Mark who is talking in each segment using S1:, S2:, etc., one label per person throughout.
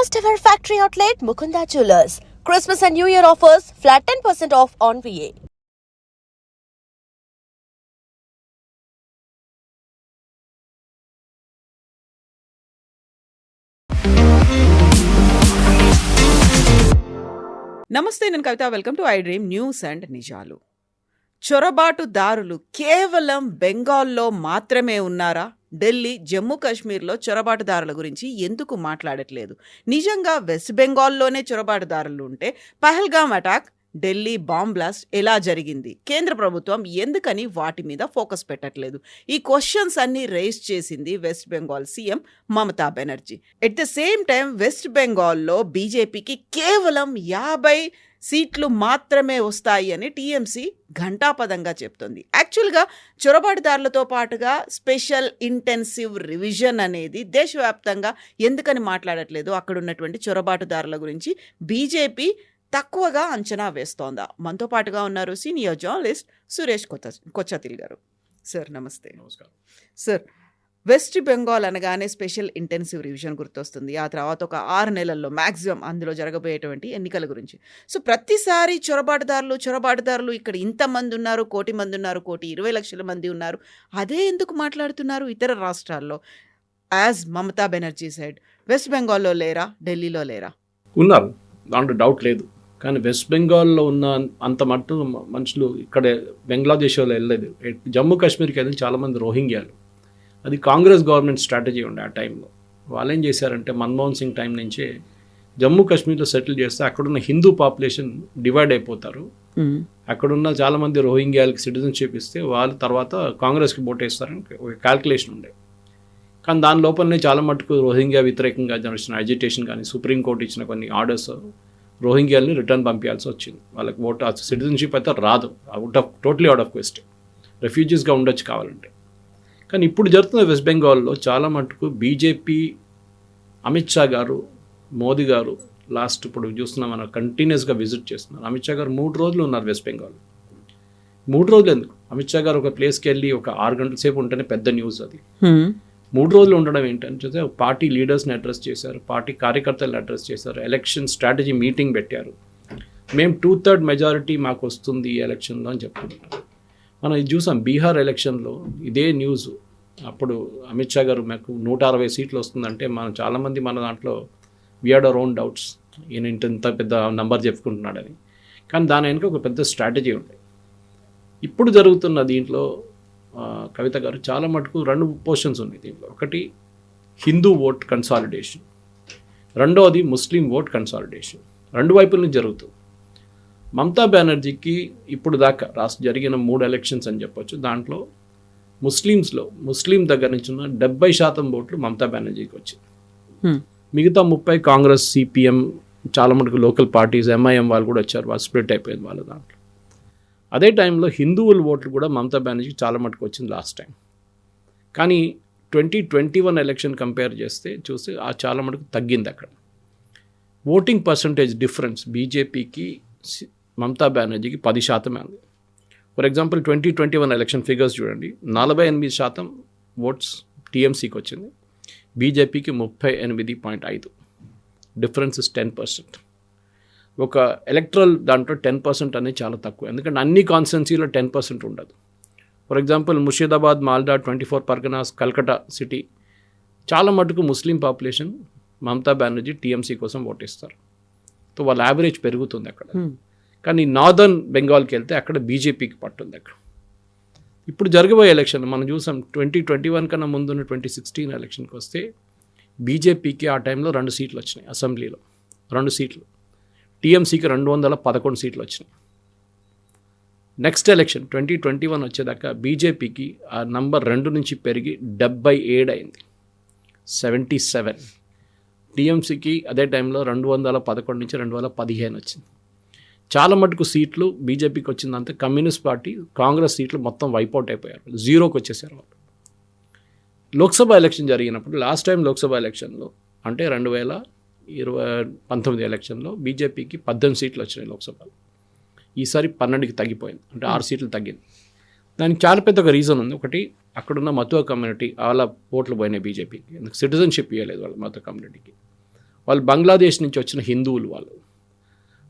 S1: First ever factory outlet Mukunda Jewelers. Christmas and New Year offers flat 10% off on VA.
S2: నమస్తే, నేను Kavitha. Welcome to I dream news and నిజాలు. చొరబాటుదారులు కేవలం బెంగాల్లో మాత్రమే ఉన్నారా? ఢిల్లీ, జమ్మూ కాశ్మీర్లో చొరబాటుదారుల గురించి ఎందుకు మాట్లాడట్లేదు? నిజంగా వెస్ట్ బెంగాల్లోనే చొరబాటుదారులు ఉంటే Pahalgam attack, Delhi bomb blast ఎలా జరిగింది? కేంద్ర ప్రభుత్వం ఎందుకని వాటి మీద ఫోకస్ పెట్టట్లేదు? ఈ క్వశ్చన్స్ అన్ని రేస్ చేసింది west Bengal CM Mamata Banerjee. At the same time west బెంగాల్లో బీజేపీకి కేవలం 50 సీట్లు మాత్రమే వస్తాయి అని టీఎంసీ ఘంటాపదంగా చెప్తుంది. యాక్చువల్గా చొరబాటుదారులతో పాటుగా స్పెషల్ ఇంటెన్సివ్ రివిజన్ అనేది దేశవ్యాప్తంగా ఎందుకని మాట్లాడట్లేదు? అక్కడ ఉన్నటువంటి చొరబాటుదారుల గురించి బీజేపీ తక్కువగా అంచనా వేస్తోందా? మనతో పాటుగా ఉన్నారు సీనియర్ జర్నలిస్ట్ సురేష్ కొచ్చతిల్ గారు. సార్ నమస్తే.
S3: నమస్కారం
S2: సార్, వెస్ట్ బెంగాల్ అనగానే స్పెషల్ ఇంటెన్సివ్ రివిజన్ గుర్తొస్తుంది. ఆ తర్వాత ఒక 6 నెలల్లో మ్యాక్సిమం అందులో జరగబోయేటువంటి ఎన్నికల గురించి. సో ప్రతిసారి చొరబాటుదారులు ఇక్కడ ఇంతమంది ఉన్నారు, 1 కోటి మంది ఉన్నారు, 1,20,00,000 మంది ఉన్నారు. అదే ఎందుకు మాట్లాడుతున్నారు ఇతర రాష్ట్రాల్లో? As Mamata Banerjee side west బెంగాల్లో లేరా, ఢిల్లీలో లేరా?
S3: ఉన్నారు, దాంట్లో డౌట్ లేదు. కానీ వెస్ట్ బెంగాల్లో ఉన్న అంత మట్టు మనుషులు ఇక్కడ బంగ్లాదేశ్ వాళ్ళు వెళ్ళలేదు. జమ్మూ కాశ్మీర్కి వెళ్ళి చాలామంది రోహింగ్యాలు. అది కాంగ్రెస్ గవర్నమెంట్ స్ట్రాటజీ ఉండే ఆ టైంలో. వాళ్ళు ఏం చేశారంటే మన్మోహన్ సింగ్ టైం నుంచే జమ్మూ కాశ్మీర్లో సెటిల్ చేస్తే అక్కడున్న హిందూ పాపులేషన్ డివైడ్ అయిపోతారు. అక్కడున్న చాలామంది రోహింగ్యాలకి సిటిజన్షిప్ ఇస్తే వాళ్ళు తర్వాత కాంగ్రెస్కి ఓటేస్తారని ఒక క్యాల్కులేషన్ ఉండే. కానీ దాని లోపలనే చాలా మటుకు రోహింగ్యా వ్యతిరేకంగా జరిగిన అజిటేషన్ కానీ సుప్రీంకోర్టు ఇచ్చిన కొన్ని ఆర్డర్స్ రోహింగ్యాలని రిటర్న్ పంపించాల్సి వచ్చింది. వాళ్ళకి ఓటు సిటిజన్షిప్ అయితే రాదు, టోటలీ అవుట్ ఆఫ్ క్వశ్చన్. రెఫ్యూజీస్గా ఉండొచ్చు కావాలంటే. కానీ ఇప్పుడు జరుగుతున్న వెస్ట్ బెంగాల్లో చాలా మటుకు బీజేపీ, అమిత్ షా గారు, మోదీ గారు లాస్ట్ ఇప్పుడు చూస్తున్నాం మనం కంటిన్యూస్గా విజిట్ చేస్తున్నారు. అమిత్ షా గారు 3 రోజులు ఉన్నారు వెస్ట్ బెంగాల్. 3 రోజులు ఎందుకు? అమిత్ షా గారు ఒక ప్లేస్కి వెళ్ళి ఒక 6 గంటల సేపు ఉంటేనే పెద్ద న్యూస్ అది. 3 రోజులు ఉండడం ఏంటంటే పార్టీ లీడర్స్ని అడ్రస్ చేశారు, పార్టీ కార్యకర్తలను అడ్రస్ చేశారు, ఎలక్షన్ స్ట్రాటజీ మీటింగ్ పెట్టారు. మేము 2/3 మెజారిటీ మాకు వస్తుంది ఈ ఎలక్షన్లో అని చెప్పుకుంటున్నాం. మనం ఇది చూసాం బీహార్ ఎలక్షన్లో ఇదే న్యూస్. అప్పుడు అమిత్ షా గారు మాకు 160 సీట్లు వస్తుందంటే మనం చాలామంది మన దాంట్లో we had our own doubts, ఈయన ఇంత పెద్ద నంబర్ చెప్పుకుంటున్నాడని. కానీ దాని వెనుక ఒక పెద్ద స్ట్రాటజీ ఉంది. ఇప్పుడు జరుగుతున్న దీంట్లో కవిత గారు చాలా మటుకు 2 పోర్షన్స్ ఉన్నాయి దీంట్లో. ఒకటి హిందూ ఓట్ కన్సాలిడేషన్, రెండవది ముస్లిం ఓట్ కన్సాలిడేషన్. 2 వైపుల నుంచి జరుగుతుంది. మమతా బెనర్జీకి ఇప్పుడు దాకా జరిగిన 3 ఎలక్షన్స్ అని చెప్పొచ్చు. దాంట్లో ముస్లిం దగ్గర నుంచి ఉన్న 70% ఓట్లు మమతా బెనర్జీకి వచ్చింది. మిగతా 30 కాంగ్రెస్, సిపిఎం, చాలా మటుకు లోకల్ పార్టీస్, ఎంఐఎం వాళ్ళు కూడా వచ్చారు. వాళ్ళు స్ప్లిట్ అయిపోయింది వాళ్ళ దాంట్లో. అదే టైంలో హిందువుల ఓట్లు కూడా మమతా బెనర్జీకి చాలా మటుకు వచ్చింది లాస్ట్ టైం. కానీ 2021 ఎలక్షన్ కంపేర్ చేస్తే చూస్తే చాలా మటుకు తగ్గింది. అక్కడ ఓటింగ్ పర్సంటేజ్ డిఫరెన్స్ బీజేపీకి మమతా బెనర్జీకి 10% ఉంది. ఫర్ ఎగ్జాంపుల్ 2021 ఎలక్షన్ ఫిగర్స్ చూడండి. 48% ఓట్స్ టీఎంసీకి వచ్చింది, బీజేపీకి 38.5. Difference is 10%. ఒక ఎలక్ట్రల్ దాంట్లో 10% అనేది చాలా తక్కువ. ఎందుకంటే అన్ని కాన్స్టిట్యున్సీలో 10% ఉండదు. For example Murshidabad, Malda, 24 Parganas, Calcutta city చాలా మటుకు ముస్లిం పాపులేషన్ మమతా బెనర్జీ టీఎంసీ కోసం ఓటేస్తారు. సో వాళ్ళ యావరేజ్ పెరుగుతుంది అక్కడ. కానీ నార్దర్న్ బెంగాల్కి వెళ్తే అక్కడ బీజేపీకి పట్టుంది. అక్కడ ఇప్పుడు జరగబోయే ఎలక్షన్ మనం చూసాం. 2021 కన్నా ముందున్న 2016 ఎలక్షన్కి వస్తే బీజేపీకి ఆ టైంలో 2 సీట్లు వచ్చినాయి అసెంబ్లీలో, 2 సీట్లు. టీఎంసీకి 211 సీట్లు వచ్చినాయి. నెక్స్ట్ ఎలక్షన్ 2021 వచ్చేదాకా బీజేపీకి ఆ నంబర్ 2 నుంచి పెరిగి 77 అయింది, 77. టీఎంసీకి అదే టైంలో 211 నుంచి 215 వచ్చింది. చాలా మటుకు సీట్లు బీజేపీకి వచ్చిందంటే కమ్యూనిస్ట్ పార్టీ, కాంగ్రెస్ సీట్లు మొత్తం వైపౌట్ అయిపోయారు, 0కి వచ్చేసారు వాళ్ళు. లోక్సభ ఎలక్షన్ జరిగినప్పుడు లాస్ట్ టైం లోక్సభ ఎలక్షన్లో అంటే 2019 ఎలక్షన్లో బీజేపీకి 18 సీట్లు వచ్చినాయి లోక్సభలో. ఈసారి 12కి తగ్గిపోయింది, అంటే 6 సీట్లు తగ్గింది. దానికి చాలా పెద్ద ఒక రీజన్ ఉంది. ఒకటి, అక్కడున్న మతువా కమ్యూనిటీ వాళ్ళ ఓట్లు పోయినాయి బీజేపీకి, ఎందుకు సిటిజన్షిప్ ఇవ్వలేదు వాళ్ళ మతువా కమ్యూనిటీకి. వాళ్ళు బంగ్లాదేశ్ నుంచి వచ్చిన హిందువులు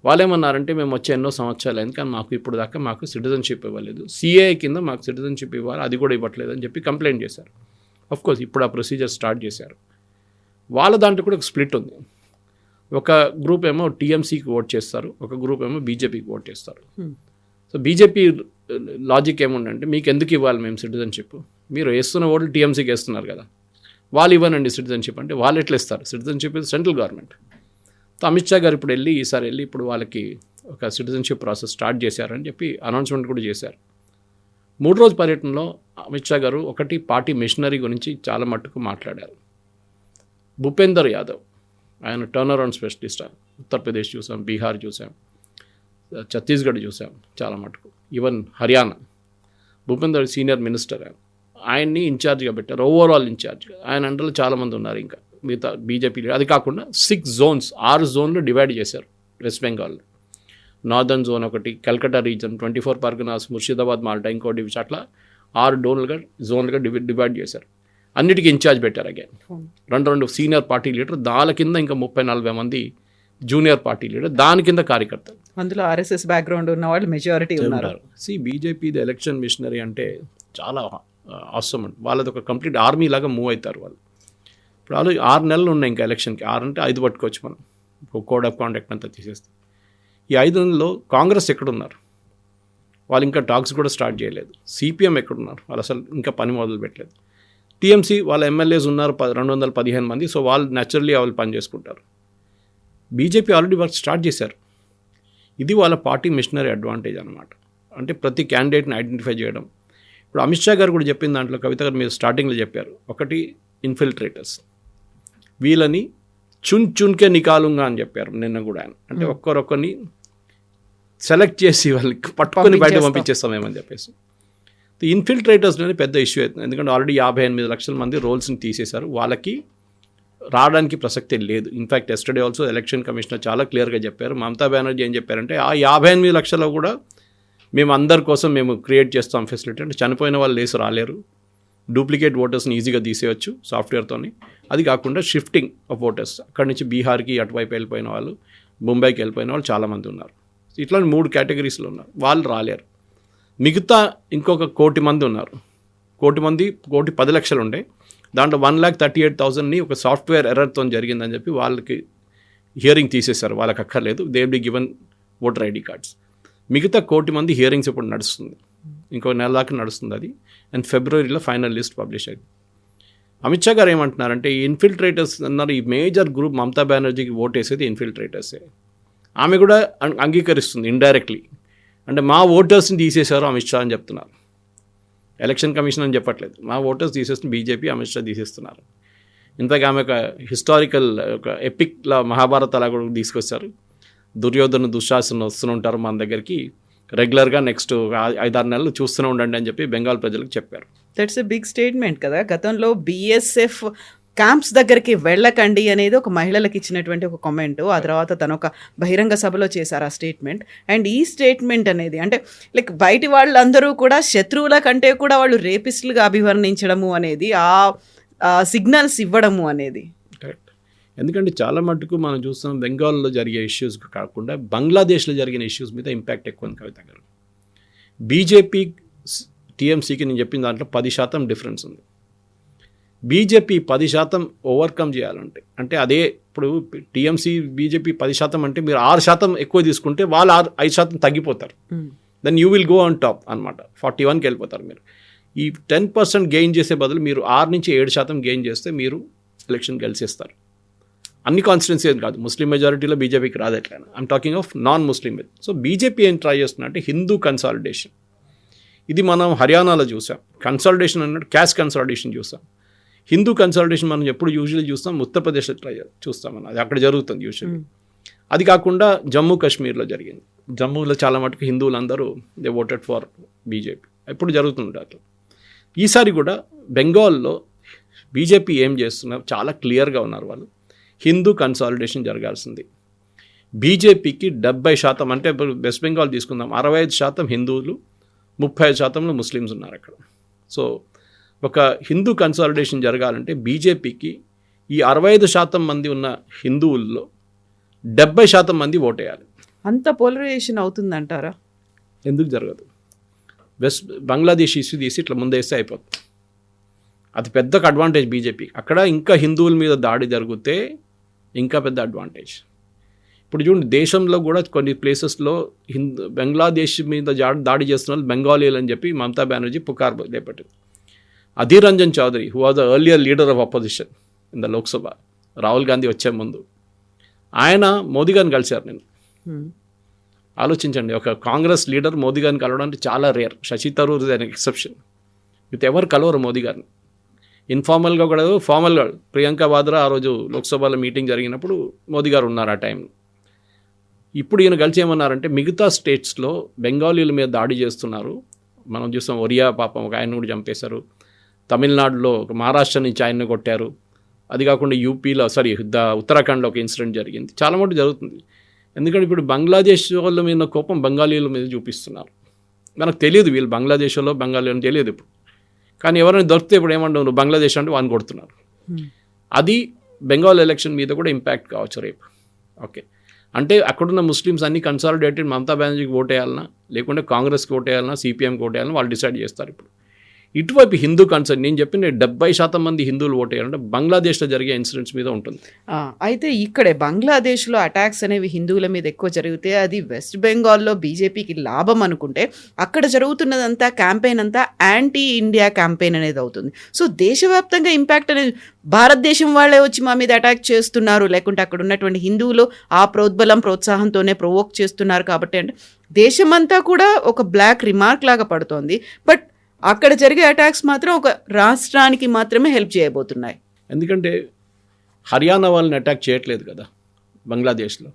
S3: వాళ్ళు ఏమన్నారంటే మేము వచ్చే ఎన్నో సంవత్సరాలు అయింది కానీ మాకు ఇప్పుడు దాకా మాకు సిటిజన్షిప్ ఇవ్వలేదు, సిఏఏ కింద మాకు సిటిజన్షిప్ ఇవ్వాలి, అది కూడా ఇవ్వట్లేదు అని చెప్పి కంప్లైంట్ చేశారు. కోర్స్ ఇప్పుడు ఆ ప్రొసీజర్ స్టార్ట్ చేశారు. వాళ్ళ దాంట్లో కూడా ఒక స్ప్లిట్ ఉంది. ఒక గ్రూప్ ఏమో టీఎంసీకి ఓట్ చేస్తారు, ఒక గ్రూప్ ఏమో బీజేపీకి ఓట్ చేస్తారు. సో బీజేపీ లాజిక్ ఏముందంటే మీకు ఎందుకు ఇవ్వాలి మేము సిటిజన్షిప్, మీరు వేస్తున్న ఓట్లు టీఎంసీకి వేస్తున్నారు కదా, వాళ్ళు ఇవ్వనండి సిటిజన్షిప్ అంటే వాళ్ళు ఎట్లా ఇస్తారు, సిటిజన్షిప్ ఇది central government. So Amit Shah గారు ఇప్పుడు ఈసారి వెళ్ళి ఇప్పుడు వాళ్ళకి ఒక సిటిజన్షిప్ ప్రాసెస్ స్టార్ట్ చేశారని చెప్పి అనౌన్స్మెంట్ కూడా చేశారు. 3 రోజు పర్యటనలో అమిత్ షా గారు ఒకటి పార్టీ మిషనరీ గురించి చాలా మట్టుకు మాట్లాడారు. భూపేందర్ యాదవ్ ఆయన టర్న్ అరౌండ్ స్పెషలిస్ట్, ఉత్తరప్రదేశ్ చూసాం, బీహార్ చూసాం, ఛత్తీస్గఢ్ చూసాం చాలా మటుకు, even Haryana. Bhupender senior minister, ఆయన్ని ఇన్ఛార్జ్గా పెట్టారు, ఓవరాల్ ఇన్ఛార్జ్. ఆయన అండర్లో చాలామంది ఉన్నారు, ఇంకా మిగతా బీజేపీ. అది కాకుండా 6 జోన్స్ 6 జోన్లు డివైడ్ చేశారు వెస్ట్ బెంగాల్లో. నార్దర్న్ జోన్ ఒకటి, Calcutta reason, 24 Parganas, Murshidabad, Malta ఇంకోటి, అట్లా 6 జోన్లుగా డివైడ్ చేశారు. అన్నిటికీ ఇన్ఛార్జ్ పెట్టారు. అగైన్ 2 సీనియర్ పార్టీ లీడర్, దాని కింద ఇంకా 30-40 మంది జూనియర్ పార్టీ లీడర్, దాని కింద కార్యకర్తలు.
S2: అందులో ఆర్ఎస్ఎస్ బ్యాక్గ్రౌండ్ ఉన్న వాళ్ళు మెజారిటీ ఉన్నారు.
S3: బీజేపీది ఎలక్షన్ మిషనరీ అంటే చాలా అవసరం అండి. వాళ్ళది ఒక కంప్లీట్ ఆర్మీ లాగా మూవ్ అవుతారు వాళ్ళు. ఇప్పుడు వాళ్ళు 6 నెలలు ఉన్నాయి ఇంకా ఎలక్షన్కి. 6 అంటే 5 పట్టుకోవచ్చు మనం, కోడ్ ఆఫ్ కాండక్ట్ అంతా తీసేస్తే. ఈ 5 నెలల్లో కాంగ్రెస్ ఎక్కడున్నారు, వాళ్ళు ఇంకా టాక్స్ కూడా స్టార్ట్ చేయలేదు. సిపిఎం ఎక్కడున్నారు, వాళ్ళు అసలు ఇంకా పని మొదలు పెట్టలేదు. టీఎంసీ వాళ్ళ ఎమ్మెల్యేస్ ఉన్నారు 215 మంది, సో వాళ్ళు న్యాచురల్లీ వాళ్ళు పని చేసుకుంటారు. బీజేపీ ఆల్రెడీ వర్క్ స్టార్ట్ చేశారు. ఇది వాళ్ళ పార్టీ మిషనరీ అడ్వాంటేజ్ అనమాట. అంటే ప్రతి క్యాండిడేట్ని ఐడెంటిఫై చేయడం. ఇప్పుడు అమిత్ షా గారు కూడా చెప్పిన దాంట్లో, కవిత గారు మీరు స్టార్టింగ్లో చెప్పారు, ఒకటి ఇన్ఫిల్ట్రేటర్స్, వీళ్ళని చున్కే నికాలుంగా అని చెప్పారు నిన్న కూడా ఆయన. అంటే ఒక్కరొక్కరిని సెలెక్ట్ చేసి వాళ్ళకి పట్టుకొని బయట పంపించేస్తామేమని చెప్పేసి. ఇన్ఫిల్ట్రేటర్స్ అనేది పెద్ద ఇష్యూ అవుతుంది. ఎందుకంటే ఆల్రెడీ 58 లక్షల మంది రోల్స్ని తీసేశారు, వాళ్ళకి రావడానికి ప్రసక్తి లేదు. In fact yesterday also election commissioner చాలా క్లియర్గా చెప్పారు. మమతా బెనర్జీ ఏం చెప్పారంటే ఆ 58 లక్షల్లో కూడా మేము అందరి కోసం మేము క్రియేట్ చేస్తాం ఫెసిలిటీ. అంటే చనిపోయిన వాళ్ళు లేసి రాలేరు, డూప్లికేట్ ఓటర్స్ని ఈజీగా తీసేయచ్చు సాఫ్ట్వేర్తోని. అది కాకుండా షిఫ్టింగ్ ఆఫ్ ఓటర్స్, అక్కడి నుంచి బీహార్కి అటువైపు వెళ్ళిపోయిన వాళ్ళు, ముంబైకి వెళ్ళిపోయిన వాళ్ళు చాలామంది ఉన్నారు. ఇట్లా 3 కేటగిరీస్లో ఉన్నారు, వాళ్ళు రాలేరు. మిగతా ఇంకొక 1 కోటి మంది ఉన్నారు. 1,10 లక్షలు ఉండే, దాంట్లో 1,38,000ని ఒక సాఫ్ట్వేర్ ఎర్రర్తో జరిగిందని చెప్పి వాళ్ళకి హియరింగ్ తీసేశారు, వాళ్ళకి అక్కర్లేదు, they will be given voter ID cards. మిగతా 1 కోటి మంది హియరింగ్స్ ఇప్పుడు నడుస్తుంది, ఇంకో నెల దాకా నడుస్తుంది అది. అండ్ ఫిబ్రవరిలో ఫైనల్ లిస్ట్ పబ్లిష్ అయింది. అమిత్ షా గారు ఏమంటున్నారంటే ఈ ఇన్ఫిల్ట్రేటర్స్ అన్నారు, ఈ మేజర్ గ్రూప్ మమతా బెనర్జీకి ఓట్ వేసేది ఇన్ఫిల్ట్రేటర్సే. ఆమె కూడా అంగీకరిస్తుంది ఇండైరెక్ట్లీ. అంటే మా ఓటర్స్ని తీసేశారు అమిత్ షా అని చెప్తున్నారు. ఎలక్షన్ కమిషన్ అని చెప్పట్లేదు, మా ఓటర్స్ తీసేస్తున్న బీజేపీ, అమిత్ షా తీసేస్తున్నారు. ఇంతగా ఆమె ఒక హిస్టారికల్ ఒక ఎపిక్లా మహాభారత్ అలా కూడా తీసుకొచ్చారు. దుర్యోధను దుశ్శాసన వస్తూనే మన దగ్గరికి రెగ్యులర్గా, నెక్స్ట్ 5-6 నెలలు చూస్తూనే ఉండండి అని చెప్పి బెంగాల్ ప్రజలకు చెప్పారు.
S2: దట్స్ ఎ బిగ్ స్టేట్మెంట్ కదా. గతంలో బీఎస్ఎఫ్ క్యాంప్స్ దగ్గరికి వెళ్ళకండి అనేది ఒక మహిళలకు ఇచ్చినటువంటి ఒక కామెంట్. ఆ తర్వాత తను ఒక బహిరంగ సభలో చేశారు ఆ స్టేట్మెంట్. అండ్ ఈ స్టేట్మెంట్ అనేది అంటే లైక్ బయటి వాళ్ళందరూ కూడా శత్రువుల కంటే కూడా వాళ్ళు రేపిస్టులుగా అభివర్ణించడము అనేది, ఆ సిగ్నల్స్ ఇవ్వడము అనేది
S3: కరెక్ట్. ఎందుకంటే చాలా మటుకు మనం చూస్తాం బెంగాల్లో జరిగే ఇష్యూస్ కాకుండా బంగ్లాదేశ్లో జరిగిన ఇష్యూస్ మీద ఇంపాక్ట్ ఎక్కువ ఉంది కవిత గారు. బీజేపీ టీఎంసీకి నేను చెప్పిన దాంట్లో 10% డిఫరెన్స్ ఉంది. బీజేపీ 10% ఓవర్కమ్ చేయాలంటే, అంటే అదే ఇప్పుడు టీఎంసీ బీజేపీ 10% అంటే మీరు 6% ఎక్కువ తీసుకుంటే వాళ్ళు 5% తగ్గిపోతారు. Then you will go on top అనమాట. 41కి వెళ్ళిపోతారు మీరు. ఈ 10% గెయిన్ చేసే బదులు మీరు 6-7% గెయిన్ చేస్తే మీరు ఎలక్షన్ గెలిచేస్తారు. అన్ని కాన్స్టిట్యున్సీ కాదు, ముస్లిం మెజారిటీలో బీజేపీకి రాదు ఎట్లయినా. I'm talking of non Muslim. So BJP ఏం ట్రై చేస్తున్నా అంటే హిందూ కన్సాలిడేషన్. ఇది మనం హర్యానాలో చూసాం. కన్సాలిడేషన్ అన్నట్టు క్యాస్ట్ కన్సాలిడేషన్ చూసాం. హిందూ కన్సాలిడేషన్ మనం ఎప్పుడు యూజువల్లీ చూస్తాం, ఉత్తరప్రదేశ్లో చూస్తాం అది అక్కడ జరుగుతుంది యూజువల్లీ. అది కాకుండా జమ్మూ కాశ్మీర్లో జరిగింది. జమ్మూలో చాలా మటుకు హిందువులందరూ దే ఓటెడ్ ఫర్ బీజేపీ. ఎప్పుడు జరుగుతుంది అట్లా. ఈసారి కూడా బెంగాల్లో బీజేపీ ఏం చేస్తున్నారు చాలా క్లియర్గా ఉన్నారు వాళ్ళు. హిందూ కన్సాలిడేషన్ జరగాల్సింది. బీజేపీకి 70%, అంటే ఇప్పుడు వెస్ట్ బెంగాల్ తీసుకుందాం, 65% హిందువులు, 35% ముస్లిమ్స్ ఉన్నారు అక్కడ. సో ఒక హిందూ కన్సాలిడేషన్ జరగాలంటే బీజేపీకి ఈ 65% మంది ఉన్న హిందువుల్లో 70% మంది ఓటేయాలి.
S2: అంత పోలరైజేషన్ అవుతుందంటారా?
S3: ఎందుకు జరగదు? బంగ్లాదేశ్ ఇష్యూ తీసి ఇట్లా ముందేస్తే అయిపోతుంది. అది పెద్ద అడ్వాంటేజ్ బీజేపీ. అక్కడ ఇంకా హిందువుల మీద దాడి జరిగితే ఇంకా పెద్ద అడ్వాంటేజ్. ఇప్పుడు చూడండి, దేశంలో కూడా కొన్ని ప్లేసెస్లో బంగ్లాదేశ్ మీద దాడి చేస్తున్న వాళ్ళు బెంగాలీలు అని చెప్పి మమతా బెనర్జీ పుకారు లేపట్టింది. Adhir Ranjan Chowdhury, who was the earlier leader of opposition in the Lok Sabha, Rahul Gandhi వచ్చే ముందు, ఆయన మోదీ గారిని కలిశారు. నేను ఆలోచించండి, ఒక కాంగ్రెస్ లీడర్ మోదీ గారిని కలవడం అంటే చాలా rare. Shashi Tharoor is an exception. With ఎవరు కలవరు మోదీ గారిని. ఇన్ఫార్మల్గా కూడా, ఫార్మల్గా ప్రియాంక వాద్రా ఆ రోజు లోక్సభలో మీటింగ్ జరిగినప్పుడు మోదీ గారు ఉన్నారు ఆ టైంలో. ఇప్పుడు ఈయన కలిసి ఏమన్నారంటే, మిగతా స్టేట్స్లో బెంగాలీల మీద దాడి చేస్తున్నారు. మనం చూస్తాం, ఒరియా పాపం ఒక ఆయన కూడా చంపేశారు. తమిళనాడులో ఒక మహారాష్ట్ర నుంచి ఆయన్ని కొట్టారు. అది కాకుండా యూపీలో ఉత్తరాఖండ్లో ఒక ఇన్సిడెంట్ జరిగింది. చాలా మటుకు జరుగుతుంది. ఎందుకంటే ఇప్పుడు బంగ్లాదేశ్ వాళ్ళ మీద కోపం బెంగాలీల మీద చూపిస్తున్నారు. మనకు తెలియదు వీళ్ళు బంగ్లాదేశ్ వాళ్ళు బెంగాలీ అని తెలియదు ఇప్పుడు. కానీ ఎవరైనా దొరికితే ఇప్పుడు ఏమంటావు, నువ్వు బంగ్లాదేశ్ అంటే వాడిని కొడుతున్నారు. అది బెంగాల్ ఎలక్షన్ మీద కూడా ఇంపాక్ట్ కావచ్చు రేపు. ఓకే, అంటే అక్కడున్న ముస్లిమ్స్ అన్ని కన్సాలిడేటెడ్ మమతా బెనర్జీకి ఓటేయాలన్నా, లేకుంటే కాంగ్రెస్కి ఓటేయాలన్నా, సిపిఎంకి ఓటేయాలన్నా వాళ్ళు డిసైడ్ చేస్తారు. ఇప్పుడు ఇటువైపు హిందూ కన్సర్న్, నేను చెప్పిన 70% మంది హిందువులు ఓటేయాలంటే బంగ్లాదేశ్లో జరిగే ఇన్సిడెంట్స్ మీద ఉంటుంది.
S2: అయితే ఇక్కడే బంగ్లాదేశ్లో అటాక్స్ అనేవి హిందువుల మీద ఎక్కువ జరిగితే అది వెస్ట్ బెంగాల్లో బీజేపీకి లాభం అనుకుంటే, అక్కడ జరుగుతున్నదంతా క్యాంపెయిన్ అంతా యాంటీ ఇండియా క్యాంపెయిన్ అనేది అవుతుంది. సో దేశవ్యాప్తంగా ఇంపాక్ట్ అనేది, భారతదేశం వాళ్ళే వచ్చి మా మీద అటాక్ చేస్తున్నారు, లేకుంటే అక్కడ ఉన్నటువంటి హిందువులు ఆ ప్రోత్సాహంతోనే ప్రొవోక్ చేస్తున్నారు కాబట్టి అంటే దేశమంతా కూడా ఒక బ్లాక్ రిమార్క్ లాగా పడుతోంది. బట్ అక్కడ జరిగే అటాక్స్ మాత్రం ఒక రాష్ట్రానికి మాత్రమే హెల్ప్ చేయబోతున్నాయి.
S3: ఎందుకంటే హర్యానా వాళ్ళని అటాక్ చేయట్లేదు కదా బంగ్లాదేశ్లో,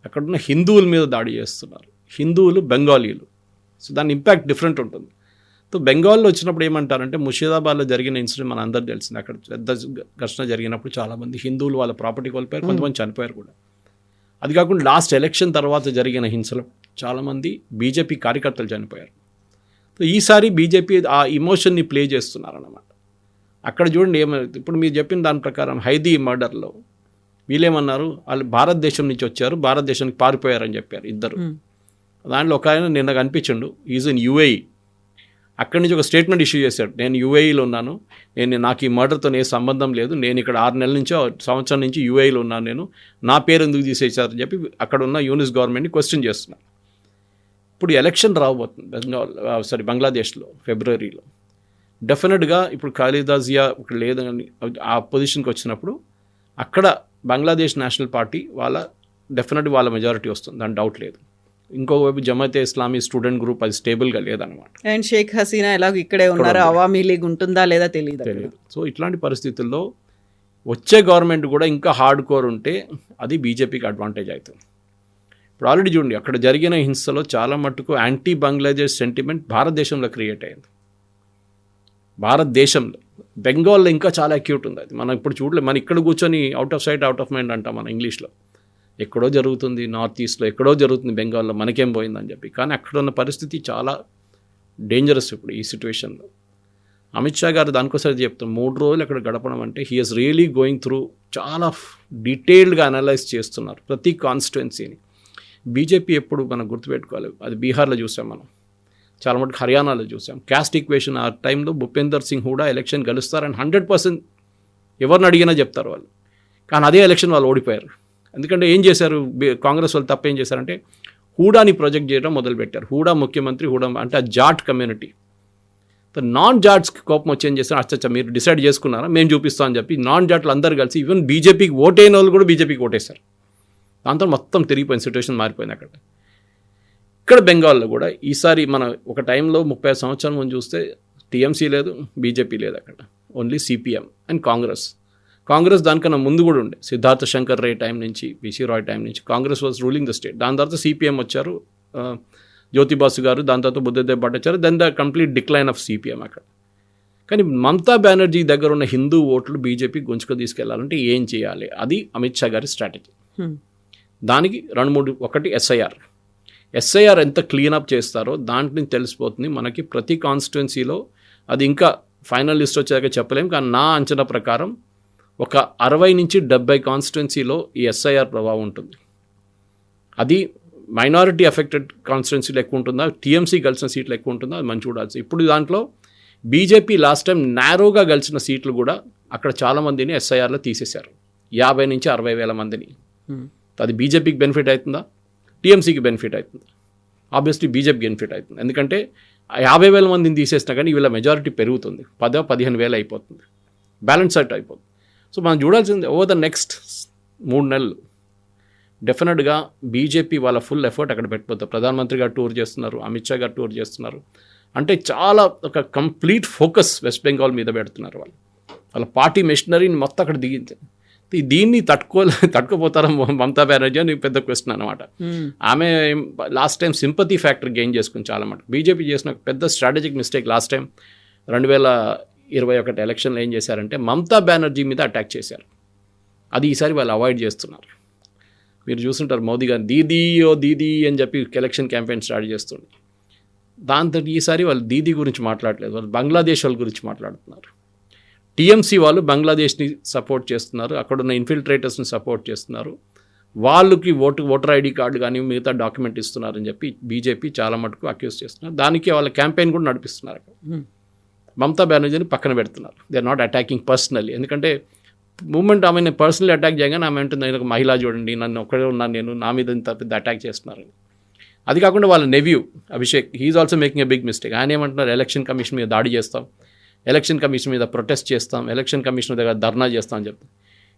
S3: అక్కడున్న హిందువుల మీద దాడి చేస్తున్నారు. హిందువులు బెంగాలీలు, సో దాని ఇంపాక్ట్ డిఫరెంట్ ఉంటుంది. సో బెంగాల్లో వచ్చినప్పుడు ఏమంటారంటే, ముషీదాబాద్లో జరిగిన ఇన్సిడెంట్ మన అందరికీ తెలిసింది. అక్కడ పెద్ద ఘర్షణ జరిగినప్పుడు చాలామంది హిందువులు వాళ్ళ ప్రాపర్టీ కోల్పోయారు, కొంతమంది చనిపోయారు కూడా. అది కాకుండా లాస్ట్ ఎలక్షన్ తర్వాత జరిగిన హింసలో చాలామంది బీజేపీ కార్యకర్తలు చనిపోయారు. సో ఈసారి బీజేపీ ఆ ఇమోషన్ని ప్లే చేస్తున్నారన్నమాట. అక్కడ చూడండి ఏమైంది. ఇప్పుడు మీరు చెప్పిన దాని ప్రకారం హైదీ మర్డర్లో వీళ్ళేమన్నారు, వాళ్ళు భారతదేశం నుంచి వచ్చారు, భారతదేశానికి పారిపోయారని చెప్పారు ఇద్దరు. దాంట్లో ఒక ఆయన నిన్న కనిపించిండు, ఈజ్ ఇన్ యూఏఈ. అక్కడి నుంచి ఒక స్టేట్మెంట్ ఇష్యూ చేశాడు, నేను యూఏఈలో ఉన్నాను, నాకు ఈ మర్డర్తో ఏ సంబంధం లేదు, నేను ఇక్కడ 6 నెలల నుంచో సంవత్సరం నుంచి యూఏఈలో ఉన్నాను, నా పేరు ఎందుకు తీసేశారని చెప్పి అక్కడ ఉన్న యూనిస్ గవర్నమెంట్ని క్వశ్చన్ చేస్తున్నారు. ఇప్పుడు ఎలక్షన్ రాబోతుంది బంగ్లాదేశ్లో ఫిబ్రవరిలో. డెఫినెట్గా ఇప్పుడు ఖాలిదా జియా ఇక్కడ లేదని ఆ పొజిషన్కి వచ్చినప్పుడు అక్కడ బంగ్లాదేశ్ నేషనల్ పార్టీ డెఫినెట్గా వాళ్ళ మెజారిటీ వస్తుంది, దాని డౌట్ లేదు. ఇంకోవైపు జమాతే ఇస్లామీ స్టూడెంట్ గ్రూప్ అది స్టేబుల్గా లేదనమాట.
S2: అండ్ షేక్ హసీనా ఎలాగో ఇక్కడే ఉన్నారు, అవామీ లీగ్ ఉంటుందా లేదా తెలియదు.
S3: సో ఇట్లాంటి పరిస్థితుల్లో వచ్చే గవర్నమెంట్ కూడా ఇంకా హార్డ్ కోర్ ఉంటే అది బీజేపీకి అడ్వాంటేజ్ అవుతుంది. ఇప్పుడు ఆల్రెడీ చూడండి, అక్కడ జరిగిన హింసలో చాలా మట్టుకు యాంటీ బంగ్లాదేశ్ సెంటిమెంట్ భారతదేశంలో క్రియేట్ అయింది. భారతదేశంలో, బెంగాల్లో ఇంకా చాలా అక్యూట్ ఉంది అది. మనం ఇప్పుడు చూడలేదు, మనం ఇక్కడ కూర్చొని out of sight out of mind అంటాం మన ఇంగ్లీష్లో. ఎక్కడో జరుగుతుంది నార్త్ ఈస్ట్లో, ఎక్కడో జరుగుతుంది బెంగాల్లో, మనకేం పోయిందని చెప్పి. కానీ అక్కడ ఉన్న పరిస్థితి చాలా డేంజరస్ ఇప్పుడు ఈ సిచ్యువేషన్లో. అమిత్ షా గారు దానికోసం చెప్తాం, 3 రోజులు అక్కడ గడపడం అంటే he is really going through, చాలా డీటెయిల్డ్గా అనలైజ్ చేస్తున్నారు ప్రతి కాన్స్టిట్యుయెన్సీని. బీజేపీ ఎప్పుడు మనం గుర్తుపెట్టుకోవాలి, అది బీహార్లో చూసాం మనం, చాలా మటుకు హర్యానాలో చూసాం. క్యాస్ట్ ఈక్వేషన్ ఆ టైంలో భూపేందర్ సింగ్ హూడా ఎలక్షన్ గెలుస్తారని 100% ఎవరిని అడిగినా చెప్తారు వాళ్ళు. కానీ అదే ఎలక్షన్ వాళ్ళు ఓడిపోయారు. ఎందుకంటే ఏం చేశారు కాంగ్రెస్ వాళ్ళు, తప్పేం చేశారంటే హూడాని ప్రొజెక్ట్ చేయడం మొదలుపెట్టారు. హూడా ముఖ్యమంత్రి, హూడా అంటే ఆ జాట్ కమ్యూనిటీ. నాన్ జాట్స్కి కోపం వచ్చి ఏం చేస్తారు, అచ్చా మీరు డిసైడ్ చేసుకున్నారా, మేము చూపిస్తామని చెప్పి నాన్ జాట్లు అందరు కలిసి ఈవెన్ బీజేపీకి ఓటైన వాళ్ళు కూడా బీజేపీకి ఓటేశారు. దాంతో మొత్తం తిరిగిపోయిన సిచ్యువేషన్ మారిపోయింది అక్కడ. ఇక్కడ బెంగాల్లో కూడా ఈసారి మన ఒక టైంలో 30 సంవత్సరాల ముందు చూస్తే టీఎంసీ లేదు, బీజేపీ లేదు, అక్కడ ఓన్లీ సిపిఎం అండ్ కాంగ్రెస్ దానికన్నా ముందు కూడా ఉండే. సిద్ధార్థ శంకర్ రే టైం నుంచి, పిసి రాయ్ టైం నుంచి Congress was ruling the state. దాని తర్వాత సిపిఎం వచ్చారు, జ్యోతిబాసు గారు, దాని తర్వాత Buddhadeb Bhattacharya, then the complete decline of CPM అక్కడ. కానీ మమతా బెనర్జీ దగ్గర ఉన్న హిందూ ఓట్లు బీజేపీ గుంజుకు తీసుకెళ్లాలంటే ఏం చేయాలి, అది అమిత్ షా గారి స్ట్రాటజీ. దానికి 2-3, ఒకటి ఎస్ఐఆర్ ఎంత క్లీనప్ చేస్తారో దాంట్లో తెలిసిపోతుంది మనకి. ప్రతి కాన్స్టిట్యున్సీలో అది ఇంకా ఫైనల్ లిస్ట్ వచ్చాక చెప్పలేం, కానీ నా అంచనా ప్రకారం ఒక 60 నుంచి 70 కాన్స్టిట్యున్సీలో ఈ ఎస్ఐఆర్ ప్రభావం ఉంటుంది. అది మైనారిటీ ఎఫెక్టెడ్ కాన్స్టిట్యున్సీలు ఎక్కువ ఉంటుందా, టీఎంసీ గెలిచిన సీట్లు ఎక్కువ ఉంటుందా, అది మంచి చూడాల్సి. ఇప్పుడు దాంట్లో బీజేపీ లాస్ట్ టైం నారోగా గెలిచిన సీట్లు కూడా అక్కడ చాలామందిని ఎస్ఐఆర్లో తీసేశారు, 50 నుంచి 60 వేల మందిని. అది బీజేపీకి బెనిఫిట్ అవుతుందా, టీఎంసీకి బెనిఫిట్ అవుతుందా? ఆబ్వియస్లీ బీజేపీకి బెనిఫిట్ అవుతుంది. ఎందుకంటే 50,000 మందిని తీసేసినా కానీ వీళ్ళ మెజారిటీ పెరుగుతుంది, 10-15,000 అయిపోతుంది, బ్యాలెన్స్ అవుట్ అయిపోతుంది. సో మనం చూడాల్సింది ఓవర్ ద నెక్స్ట్ 3 నెలలు డెఫినెట్గా బీజేపీ వాళ్ళ ఫుల్ ఎఫర్ట్ అక్కడ పెట్టిపోతారు. ప్రధానమంత్రి గారు టూర్ చేస్తున్నారు, అమిత్ షా గారు టూర్ చేస్తున్నారు. అంటే చాలా ఒక కంప్లీట్ ఫోకస్ వెస్ట్ బెంగాల్ మీద పెడుతున్నారు. వాళ్ళ పార్టీ మెషినరీని మొత్తం అక్కడ దిగింది. దీన్ని తట్టుకోపోతారా మమతా బెనర్జీ అని పెద్ద క్వశ్చన్ అనమాట. ఆమె last time sympathy factor gain చేసుకుని చాలా మాట. బీజేపీ చేసిన పెద్ద స్ట్రాటజిక్ మిస్టేక్ లాస్ట్ టైం 2021 ఎలక్షన్లో ఏం చేశారంటే మమతా బెనర్జీ మీద అటాక్ చేశారు. అది ఈసారి వాళ్ళు అవాయిడ్ చేస్తున్నారు. మీరు చూస్తుంటారు మోదీ గారు దీదీ ఓ దీదీ అని చెప్పి ఎలక్షన్ క్యాంపెయిన్ స్టార్ట్ చేస్తుంది. దాంతో ఈసారి వాళ్ళు దీదీ గురించి మాట్లాడలేదు, వాళ్ళు బంగ్లాదేశ్ వాళ్ళ గురించి మాట్లాడుతున్నారు. టీఎంసీ వాళ్ళు బంగ్లాదేశ్ని సపోర్ట్ చేస్తున్నారు, అక్కడున్న ఇన్ఫిల్ట్రేటర్స్ని సపోర్ట్ చేస్తున్నారు, వాళ్ళకి ఓటర్ ఐడి కార్డు కానీ మిగతా డాక్యుమెంట్ ఇస్తున్నారని చెప్పి బీజేపీ చాలా మటుకు అక్యూజ్ చేస్తున్నారు. దానికి వాళ్ళ క్యాంపెయిన్ కూడా నడిపిస్తున్నారు. మమతా బెనర్జీని పక్కన పెడుతున్నారు. They are not attacking personally. ఎందుకంటే మూమెంట్ ఆమెను పర్సనల్లీ అటాక్ చేయగానే ఆమె అంటుంది నేను ఒక మహిళ చూడండి, నన్ను ఒక్కడే ఉన్నాను, నేను నా మీద ఇంత పెద్ద అటాక్ చేస్తున్నారని. అది కాకుండా వాళ్ళ nephew Abhishek, he's also making a big mistake. ఆయన ఏమంటున్నారు, ఎలక్షన్ కమిషన్ మీద దాడి చేస్తాం, ఎలక్షన్ కమిషన్ మీద ప్రొటెస్ట్ చేస్తాం, ఎలక్షన్ కమిషన్ దగ్గర ధర్నా చేస్తాం అని చెప్తాం.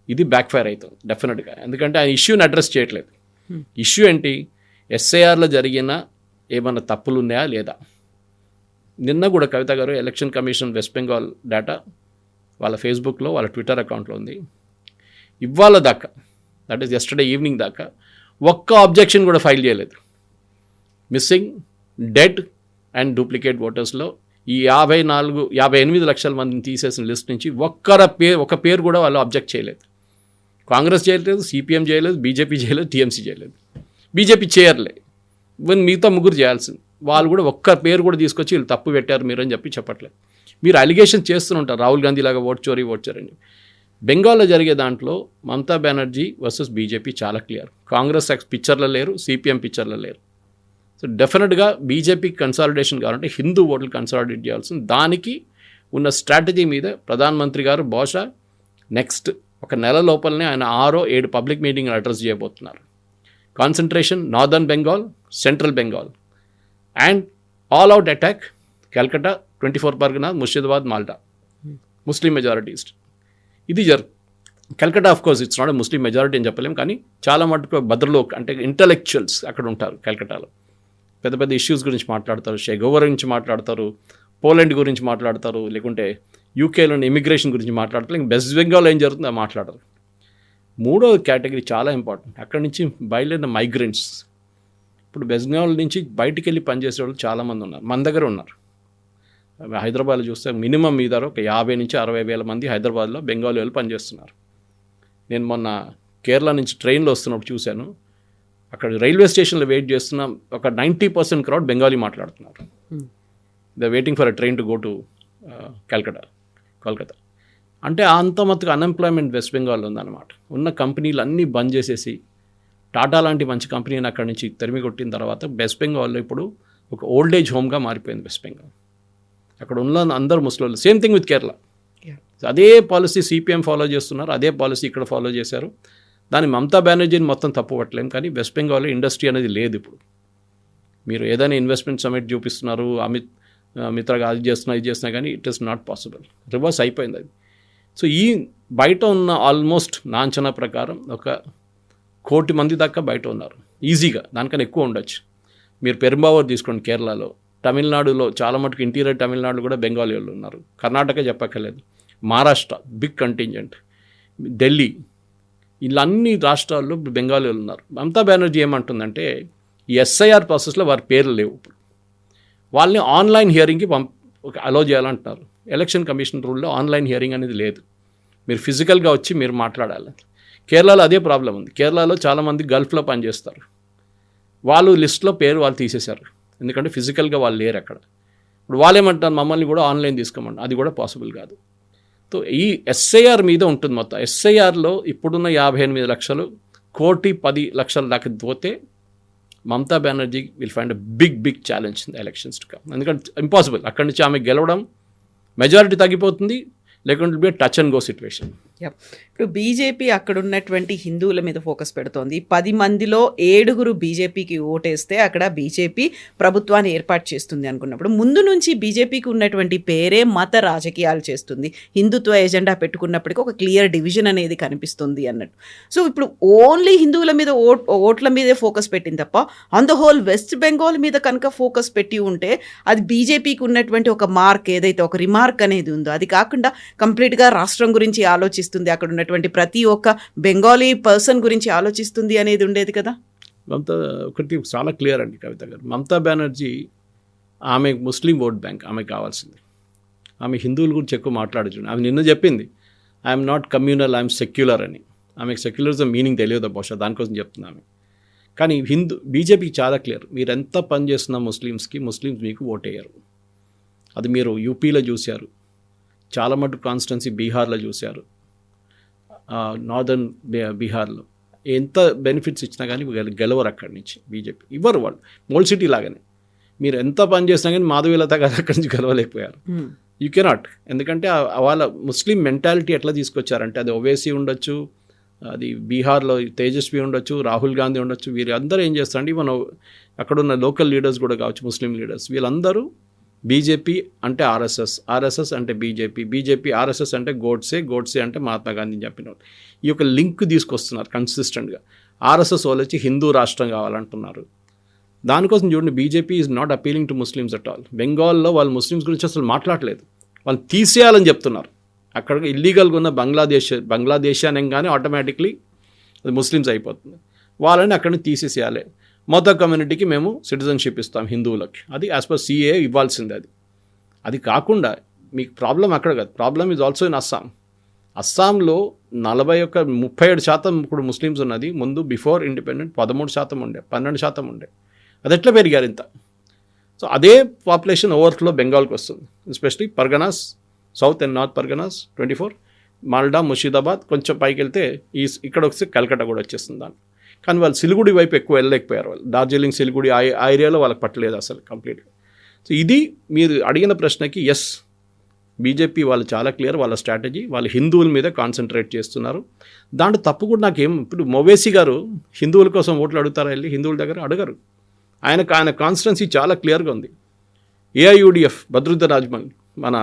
S3: ఇది బ్యాక్ఫైర్ అవుతుంది డెఫినెట్గా. ఎందుకంటే ఆ ఇష్యూని అడ్రస్ చేయట్లేదు. ఇష్యూ ఏంటి, ఎస్ఐఆర్లో జరిగిన ఏమన్నా తప్పులు ఉన్నాయా లేదా. నిన్న కూడా కవిత గారు election commission west Bengal data వాళ్ళ ఫేస్బుక్లో వాళ్ళ ట్విట్టర్ అకౌంట్లో ఉంది. ఇవాళ దాకా, దట్ ఈస్ ఎస్టర్డే ఈవినింగ్ దాకా ఒక్క ఆబ్జెక్షన్ కూడా ఫైల్ చేయలేదు. మిస్సింగ్, డెడ్ అండ్ డూప్లికేట్ ఓటర్స్లో ఈ 58 లక్షల మందిని తీసేసిన లిస్ట్ నుంచి ఒక పేరు కూడా వాళ్ళు అబ్జెక్ట్ చేయలేదు. కాంగ్రెస్ చేయలేదు, సిపిఎం చేయలేదు, బీజేపీ చేయలేదు, టీఎంసీ చేయలేదు. బీజేపీ చేయర్లే, ఈవెన్ మిగతా ముగ్గురు చేయాల్సింది. వాళ్ళు కూడా ఒక్క పేరు కూడా తీసుకొచ్చి వీళ్ళు తప్పు పెట్టారు మీరు అని చెప్పి చెప్పట్లేదు. మీరు అలిగేషన్ చేస్తుంటారు, రాహుల్ గాంధీ లాగా ఓట్ చోరీ అని. బెంగాల్లో జరిగే దాంట్లో మమతా బెనర్జీ వర్సెస్ బీజేపీ చాలా క్లియర్. కాంగ్రెస్ పిక్చర్లో లేరు, సిపిఎం పిక్చర్లో లేరు. సో డెఫినెట్గా బీజేపీకి కన్సాలిడేషన్ కావాలంటే హిందూ ఓట్లు కన్సాలిడేట్ చేయాల్సింది. దానికి ఉన్న స్ట్రాటజీ మీద ప్రధానమంత్రి గారు బహుశా నెక్స్ట్ ఒక నెల లోపలనే ఆయన 6-7 పబ్లిక్ మీటింగ్లు అడ్రస్ చేయబోతున్నారు. Concentration northern Bengal, central Bengal and all out attack Calcutta, 24 Pargana, Murshidabad, Malda, Muslim majorities. ఇది Calcutta of course it's not Muslim majority అని చెప్పలేము, కానీ చాలా మటుకు భద్రలో అంటే ఇంటలెక్చువల్స్ అక్కడ ఉంటారు. కల్కట్టాలో పెద్ద పెద్ద ఇష్యూస్ గురించి మాట్లాడతారు, షెగోవర్ గురించి మాట్లాడతారు, పోలాండ్ గురించి మాట్లాడతారు, లేకుంటే యూకేలోని ఇమిగ్రేషన్ గురించి మాట్లాడతారు. ఇంకా వెస్ట్ బెంగాల్ ఏం జరుగుతుందో మాట్లాడరు. మూడో కేటగిరీ చాలా ఇంపార్టెంట్, అక్కడి నుంచి బయలుదేరిన మైగ్రెంట్స్. ఇప్పుడు వెస్ట్ బెంగాల్ నుంచి బయటికి వెళ్ళి పనిచేసే వాళ్ళు చాలామంది ఉన్నారు, మన దగ్గర ఉన్నారు. హైదరాబాద్లో చూస్తే మినిమం మీద ఒక 50 నుంచి 60 వేల మంది హైదరాబాద్లో బెంగాలీ వాళ్ళు పనిచేస్తున్నారు. నేను మొన్న కేరళ నుంచి ట్రైన్లో వస్తున్నప్పుడు చూశాను, అక్కడ రైల్వే స్టేషన్లో వెయిట్ చేస్తున్న ఒక 90% క్రౌడ్ బెంగాలీ మాట్లాడుతున్నారు. They waiting for a train to go to Kolkata. అంటే అంత మట్టుకు అన్ఎంప్లాయ్మెంట్ వెస్ట్ బెంగాల్లో ఉందన్నమాట. ఉన్న కంపెనీలు అన్నీ బంద్ చేసేసి టాటా లాంటి మంచి కంపెనీని అక్కడి నుంచి తరిమి కొట్టిన తర్వాత వెస్ట్ బెంగాల్లో ఇప్పుడు ఒక ఓల్డ్ ఏజ్ హోమ్గా మారిపోయింది వెస్ట్ బెంగాల్. అక్కడ ఉన్న అందరూ ముస్లింలు. Same thing with Kerala. అదే పాలసీ సిపిఎం ఫాలో చేస్తున్నారు, అదే పాలసీ ఇక్కడ ఫాలో చేశారు. దాన్ని మమతా బెనర్జీని మొత్తం తప్పు పట్టలేం, కానీ వెస్ట్ బెంగాల్లో ఇండస్ట్రీ అనేది లేదు. ఇప్పుడు మీరు ఏదైనా ఇన్వెస్ట్మెంట్ సమిట్ చూపిస్తున్నారు, మిత్రగా అది చేస్తున్నా ఇది చేస్తున్నా, కానీ it is not possible. Reverse అయిపోయింది అది. సో ఈ బయట ఉన్న ఆల్మోస్ట్ నా అంచనా ప్రకారం ఒక 1 కోటి మంది దాకా బయట ఉన్నారు ఈజీగా, దానికన్నా ఎక్కువ ఉండొచ్చు. మీరు పెరుంబావూర్ తీసుకోండి కేరళలో, తమిళనాడులో చాలా మటుకు ఇంటీరియర్ తమిళనాడు కూడా బెంగాలీ వాళ్ళు ఉన్నారు, కర్ణాటక చెప్పక్కర్లేదు, మహారాష్ట్ర బిగ్ కంటింజెంట్, ఢిల్లీ, ఇలా అన్ని రాష్ట్రాల్లో బెంగాలీ వాళ్ళు ఉన్నారు. మమతా బెనర్జీ ఏమంటుందంటే ఈ ఎస్ఐఆర్ ప్రాసెస్లో వారి పేర్లు లేవు, ఇప్పుడు వాళ్ళని ఆన్లైన్ హియరింగ్కి అలో చేయాలంటున్నారు. ఎలక్షన్ కమిషన్ రూల్లో ఆన్లైన్ హియరింగ్ అనేది లేదు, మీరు ఫిజికల్గా వచ్చి మీరు మాట్లాడాలి. కేరళలో అదే ప్రాబ్లం ఉంది. కేరళలో చాలామంది గల్ఫ్లో పనిచేస్తారు, వాళ్ళు లిస్ట్లో పేరు వాళ్ళు తీసేశారు, ఎందుకంటే ఫిజికల్గా వాళ్ళు లేరు అక్కడ. ఇప్పుడు వాళ్ళు ఏమంటారు, మమ్మల్ని కూడా ఆన్లైన్ తీసుకోమంటారు, అది కూడా పాసిబుల్ కాదు. సో ఈ ఎస్ఐఆర్ మీద ఉంటుంది మొత్తం. ఎస్ఐఆర్లో ఇప్పుడున్న 58 లక్షలు 1,10,00,000 దాకా పోతే Mamata Banerjee will find a big challenge in the elections to come. ఎందుకంటే ఇంపాసిబుల్, అక్కడి నుంచి ఆమె గెలవడం, మెజారిటీ తగ్గిపోతుంది, లేకుంటే be touch and go situation.
S2: ఇప్పుడు బీజేపీ అక్కడ ఉన్నటువంటి హిందువుల మీద ఫోకస్ పెడుతోంది. 10 మందిలో 7 బీజేపీకి ఓటేస్తే అక్కడ బీజేపీ ప్రభుత్వాన్ని ఏర్పాటు చేస్తుంది అనుకున్నప్పుడు ముందు నుంచి బీజేపీకి ఉన్నటువంటి పేరే మత రాజకీయాలు చేస్తుంది. హిందుత్వ ఎజెండా పెట్టుకున్నప్పటికీ ఒక క్లియర్ డివిజన్ అనేది కనిపిస్తుంది అన్నట్టు. సో ఇప్పుడు ఓన్లీ హిందువుల మీద ఓట్ల మీదే ఫోకస్ పెట్టింది తప్ప on the whole west Bengal మీద కనుక ఫోకస్ పెట్టి ఉంటే అది బీజేపీకి ఉన్నటువంటి ఒక మార్క్, ఏదైతే ఒక రిమార్క్ అనేది ఉందో అది కాకుండా కంప్లీట్గా రాష్ట్రం గురించి ఆలోచిస్తుంది, అక్కడ ఉన్నటువంటి ప్రతి ఒక్క బెంగాలీ పర్సన్ గురించి ఆలోచిస్తుంది అనేది ఉండేది కదా.
S3: మమతా ఒకటి చాలా క్లియర్ అండి కవిత గారు. మమతా బెనర్జీ ఆమె ముస్లిం ఓట్ బ్యాంక్, ఆమె కావాల్సింది. ఆమె హిందువుల గురించి ఎక్కువ మాట్లాడుతుంది. ఆమె నిన్న చెప్పింది I'm not communal, I'm secular అని. ఆమెకు సెక్యులరిజం మీనింగ్ తెలియదు బహుశా, దానికోసం చెప్తుంది ఆమె. కానీ బీజేపీకి చాలా క్లియర్, మీరు ఎంత పని చేస్తున్నా ముస్లిమ్స్ మీకు ఓటేయరు. అది మీరు యూపీలో చూశారు, చాలా మటుకు కాన్స్టిట్యున్సీ బీహార్లో చూశారు, నార్దర్న్ బీహార్లో ఎంత బెనిఫిట్స్ ఇచ్చినా కానీ గెలవరు అక్కడి నుంచి బీజేపీ. ఇవ్వరు వాళ్ళు, మోల్ సిటీ లాగానే. మీరు ఎంత పని చేసినా కానీ మాధవీలత గారు అక్కడి నుంచి గెలవలేకపోయారు. You cannot. ఎందుకంటే వాళ్ళ ముస్లిం మెంటాలిటీ ఎట్లా తీసుకొచ్చారంటే, అది ఓవైసీ ఉండొచ్చు, అది బీహార్లో తేజస్వి ఉండొచ్చు, రాహుల్ గాంధీ ఉండొచ్చు, వీరందరూ ఏం చేస్తారంటే ఈవెన్ అక్కడున్న లోకల్ లీడర్స్ కూడా కావచ్చు, ముస్లిం లీడర్స్, వీళ్ళందరూ బీజేపీ అంటే ఆర్ఎస్ఎస్ అంటే బీజేపీ ఆర్ఎస్ఎస్ అంటే గోడ్సే అంటే మహాత్మా గాంధీ చెప్పిన వాళ్ళు. ఈ యొక్క లింక్ తీసుకొస్తున్నారు కన్సిస్టెంట్గా. ఆర్ఎస్ఎస్ వాళ్ళు వచ్చి హిందూ రాష్ట్రం కావాలంటున్నారు. దానికోసం చూడండి, BJP is not appealing to Muslims at all. బెంగాల్లో వాళ్ళు ముస్లిమ్స్ గురించి అసలు మాట్లాడలేదు, వాళ్ళు తీసేయాలని చెప్తున్నారు. అక్కడ ఇల్లీగల్గా ఉన్న బంగ్లాదేశ్ అనగానే ఆటోమేటిక్లీ అది ముస్లిమ్స్ అయిపోతుంది. వాళ్ళని అక్కడి నుంచి తీసేసేయాలి. మొత్తం కమ్యూనిటీకి మేము సిటిజన్షిప్ ఇస్తాం హిందువులకి, అది యాజ్ పర్ సిఏ ఇవ్వాల్సిందే. అది కాకుండా మీకు ప్రాబ్లం అక్కడ కాదు, ప్రాబ్లం ఈజ్ ఆల్సో ఇన్ అస్సాంలో 37% ఇప్పుడు ముస్లిమ్స్ ఉన్నది. ముందు బిఫోర్ ఇండిపెండెంట్ 13% ఉండే, 12% ఉండే. అది ఎట్లా పెరిగారు ఇంత? సో అదే పాపులేషన్ ఓవర్ఫ్లో బెంగాల్కి వస్తుంది, especially Parganas, south and north Parganas 24, Malda, Murshidabad, కొంచెం పైకి వెళ్తే ఇక్కడ వస్తే కల్కట్టా కూడా వచ్చేస్తుంది దాన్ని. కానీ వాళ్ళు సిలిగుడి వైపు ఎక్కువ వెళ్ళలేకపోయారు. వాళ్ళు డార్జిలింగ్, సిలిగుడి ఆ ఏరియాలో వాళ్ళకి పట్టలేదు అసలు కంప్లీట్గా. సో ఇది మీరు అడిగిన ప్రశ్నకి ఎస్, బీజేపీ వాళ్ళు చాలా క్లియర్, వాళ్ళ స్ట్రాటజీ, వాళ్ళు హిందువుల మీద కాన్సన్ట్రేట్ చేస్తున్నారు. దాంట్లో తప్పు కూడా నాకేం, ఇప్పుడు మొవేసీ గారు హిందువుల కోసం ఓట్లు అడుగుతారా వెళ్ళి? హిందువుల దగ్గర అడగరు. ఆయన కాన్స్టిట్యున్సీ చాలా క్లియర్గా ఉంది. ఏఐయుడిఎఫ్ బద్రుద్దర్ రాజ్మల్ మన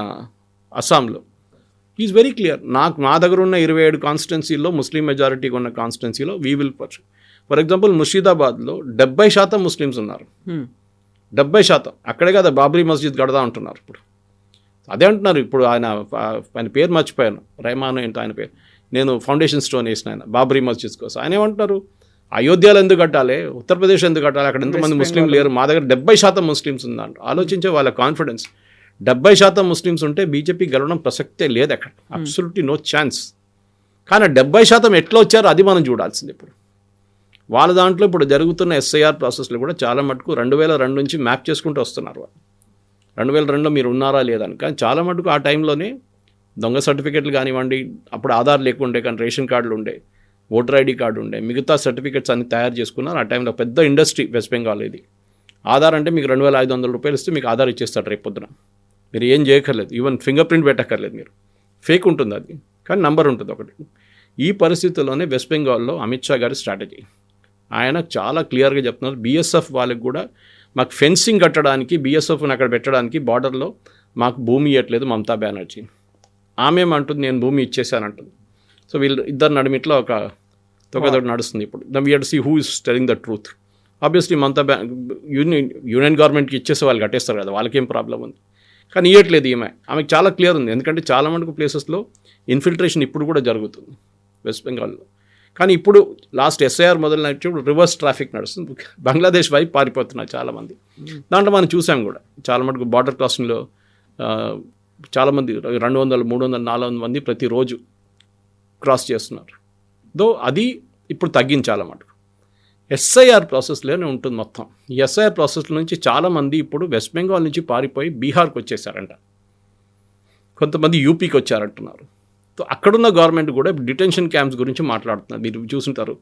S3: అస్సాంలో ఈజ్ వెరీ క్లియర్. మా దగ్గర ఉన్న 27 కాన్స్టిట్యున్సీలో ముస్లిం మెజారిటీగా ఉన్న కాన్స్టిట్యున్సీలో we will perch. For example ముర్షిదాబాద్లో 70% ముస్లిమ్స్ ఉన్నారు. 70%. అక్కడే కదా బాబ్రీ మస్జిద్ కడదా అంటున్నారు ఇప్పుడు. అదే అంటున్నారు ఇప్పుడు. ఆయన పేరు మర్చిపోయాను, రెహమాన్ ఏంటో ఆయన పేరు. నేను ఫౌండేషన్ స్టోన్ వేసిన ఆయన బాబ్రీ మస్జిద్ కోసం. ఆయన ఏమంటున్నారు, అయోధ్యలో ఎందుకు కట్టాలి, ఉత్తరప్రదేశ్ ఎందుకు కట్టాలి, అక్కడ ఎంతమంది ముస్లిం లేరు, మా దగ్గర 70% ముస్లిమ్స్ ఉందంట. ఆలోచించే వాళ్ళ కాన్ఫిడెన్స్. 70% ముస్లిమ్స్ ఉంటే బీజేపీ గెలవడం ప్రసక్తే లేదు అక్కడ, అబ్సల్యూట్లీ నో ఛాన్స్. కానీ 70% ఎట్లా వచ్చారో అది మనం చూడాల్సింది ఇప్పుడు. వాళ్ళ దాంట్లో ఇప్పుడు జరుగుతున్న ఎస్ఐఆర్ ప్రాసెస్లో కూడా చాలా మటుకు 2002 నుంచి మ్యాప్ చేసుకుంటూ వస్తున్నారు వాళ్ళు. 2002లో మీరు ఉన్నారా లేదని. కానీ చాలా మటుకు ఆ టైంలోనే దొంగ సర్టిఫికెట్లు కానివ్వండి, అప్పుడు ఆధార్ లేకుండే కానీ రేషన్ కార్డులు ఉండే, ఓటర్ ఐడి కార్డు ఉండే, మిగతా సర్టిఫికెట్స్ అన్ని తయారు చేసుకున్నారు. ఆ టైంలో పెద్ద ఇండస్ట్రీ వెస్ట్ బెంగాల్ ఇది. ఆధార్ అంటే మీకు 2,500 రూపాయలు ఇస్తే మీకు ఆధార్ ఇచ్చేస్తాడు రేపు పొద్దున. మీరు ఏం చేయక్కర్లేదు, ఈవెన్ ఫింగర్ ప్రింట్ పెట్టక్కర్లేదు మీరు. ఫేక్ ఉంటుంది అది, కానీ నంబర్ ఉంటుంది ఒకటి. ఈ పరిస్థితుల్లోనే వెస్ట్ బెంగాల్లో అమిత్ షా గారి స్ట్రాటజీ, ఆయన చాలా క్లియర్గా చెప్తున్నారు. బీఎస్ఎఫ్ వాళ్ళకి కూడా మాకు ఫెన్సింగ్ కట్టడానికి, బీఎస్ఎఫ్ని అక్కడ పెట్టడానికి బార్డర్లో మాకు భూమి ఇవ్వట్లేదు మమతా బెనర్జీ. ఆమె ఏమంటుంది, నేను భూమి ఇచ్చేసానంటుంది. సో వీళ్ళు ఇద్దరు నడిమిట్లో ఒక తొక్కదొడ్డు నడుస్తుంది ఇప్పుడు. We have to see who is telling the truth. Obviously Mamata union గవర్నమెంట్కి ఇచ్చేస్తే వాళ్ళు కట్టేస్తారు కదా, వాళ్ళకేం ప్రాబ్లం ఉంది. కానీ ఇవ్వట్లేదు ఆమెకు చాలా క్లియర్ ఉంది. ఎందుకంటే చాలా మటుకు ప్లేసెస్లో ఇన్ఫిల్ట్రేషన్ ఇప్పుడు కూడా జరుగుతుంది వెస్ట్ బెంగాల్లో. కానీ ఇప్పుడు లాస్ట్ ఎస్ఐఆర్ మొదలైనప్పుడు రివర్స్ ట్రాఫిక్ నడుస్తుంది, బంగ్లాదేశ్ వైపు పారిపోతున్నారు చాలామంది. దాంట్లో మనం చూసాం కూడా చాలా మటుకు బార్డర్ క్రాసింగ్లో చాలామంది 200, 300, 400 మంది ప్రతిరోజు క్రాస్ చేస్తున్నారు. అది ఇప్పుడు తగ్గించాల మటుకు. ఎస్ఐఆర్ ప్రాసెస్లోనే ఉంటుంది మొత్తం. ఈ ఎస్ఐఆర్ ప్రాసెస్ నుంచి చాలామంది ఇప్పుడు వెస్ట్ బెంగాల్ నుంచి పారిపోయి బీహార్కి వచ్చేసారంట, కొంతమంది యూపీకి వచ్చారంటున్నారు. సో అక్కడున్న గవర్నమెంట్ కూడా డిటెన్షన్ క్యాంప్స్ గురించి మాట్లాడుతున్నారు. మీరు చూసుంటారు,